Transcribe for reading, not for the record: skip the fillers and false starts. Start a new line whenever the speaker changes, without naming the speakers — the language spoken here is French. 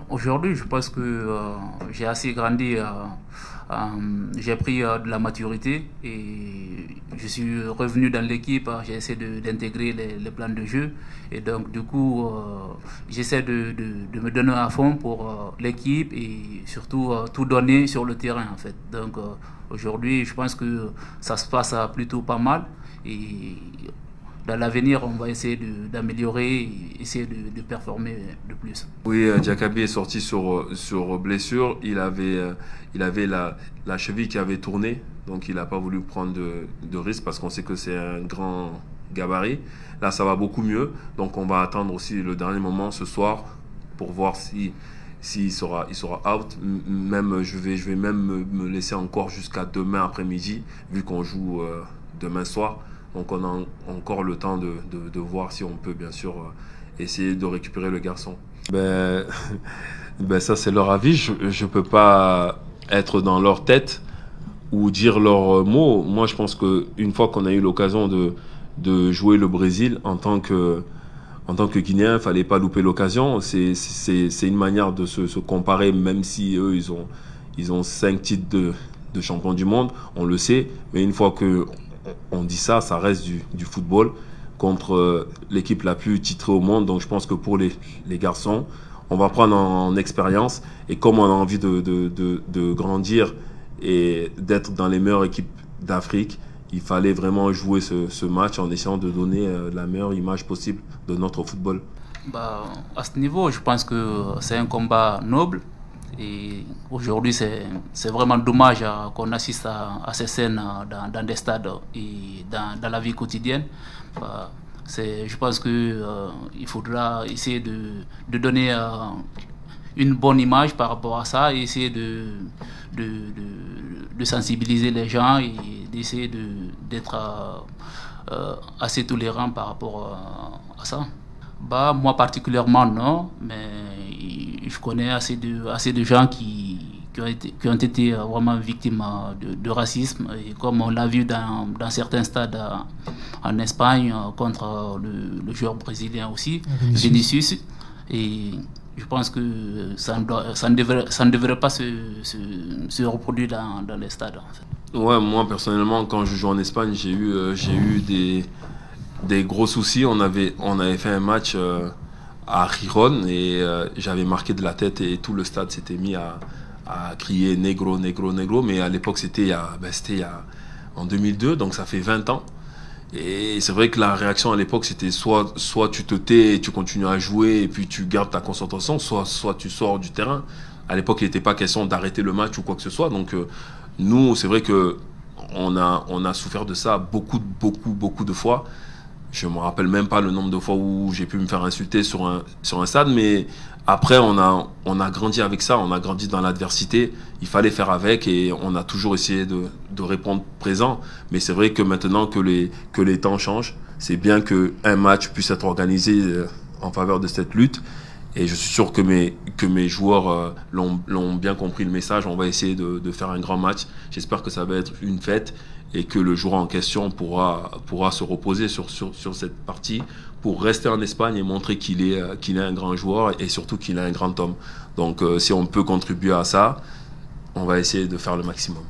Aujourd'hui, je pense que j'ai assez grandi, j'ai pris de la maturité et je suis revenu dans l'équipe, j'ai essayé d'intégrer les plans de jeu et donc du coup, j'essaie de me donner à fond pour l'équipe et surtout tout donner sur le terrain en fait. Donc aujourd'hui, je pense que ça se passe plutôt pas mal et dans l'avenir, on va essayer d'améliorer et essayer de performer de plus.
Oui, Diakabi est sorti sur blessure. Il avait la cheville qui avait tourné, donc il n'a pas voulu prendre de risque parce qu'on sait que c'est un grand gabarit. Là, ça va beaucoup mieux, donc on va attendre aussi le dernier moment ce soir pour voir il sera out. Même, je vais même me laisser encore jusqu'à demain après-midi, vu qu'on joue demain soir. Donc on a encore le temps de voir si on peut bien sûr essayer de récupérer le garçon. Ben, ben ça c'est leur avis. Je peux pas être dans leur tête ou dire leurs mots. Moi je pense que une fois qu'on a eu l'occasion de jouer le Brésil en tant que Guinéen, fallait pas louper l'occasion. C'est une manière de se comparer, même si eux ils ont 5 titres de champion du monde, on le sait. Mais une fois que on dit ça, ça reste du football contre l'équipe la plus titrée au monde. Donc je pense que pour les garçons, on va prendre en expérience. Et comme on a envie de grandir et d'être dans les meilleures équipes d'Afrique, il fallait vraiment jouer ce match en essayant de donner la meilleure image possible de notre football.
À ce niveau, je pense que c'est un combat noble. Et aujourd'hui, c'est vraiment dommage qu'on assiste à ces scènes dans des stades et dans la vie quotidienne. Je pense qu'il il faudra essayer de donner une bonne image par rapport à ça et essayer de, de sensibiliser les gens et d'essayer d'être assez tolérant par rapport à ça. Moi particulièrement non, mais je connais assez de gens qui ont été vraiment victimes de racisme. Et comme on l'a vu dans certains stades en Espagne contre le joueur brésilien aussi, Vinicius. Et je pense que ça ne devrait pas se reproduire dans les stades. En fait.
Ouais, moi personnellement, quand je joue en Espagne, j'ai eu des gros soucis. On avait fait un match à Gijón et j'avais marqué de la tête et tout le stade s'était mis à crier Negro, Negro, Negro. Mais à l'époque, c'était en 2002, donc ça fait 20 ans. Et c'est vrai que la réaction à l'époque, c'était soit tu te tais et tu continues à jouer et puis tu gardes ta concentration, soit tu sors du terrain. À l'époque, il n'était pas question d'arrêter le match ou quoi que ce soit. Donc nous, c'est vrai que on a souffert de ça beaucoup de fois. Je me rappelle même pas le nombre de fois où j'ai pu me faire insulter sur un stade, mais après on a grandi avec ça, on a grandi dans l'adversité, il fallait faire avec et on a toujours essayé de répondre présent. Mais c'est vrai que maintenant que les temps changent, c'est bien qu'un match puisse être organisé en faveur de cette lutte. Et je suis sûr que mes joueurs l'ont bien compris le message. On va essayer de faire un grand match. J'espère que ça va être une fête et que le joueur en question pourra se reposer sur cette partie pour rester en Espagne et montrer qu'il est un grand joueur et surtout qu'il est un grand homme. Donc si on peut contribuer à ça, on va essayer de faire le maximum.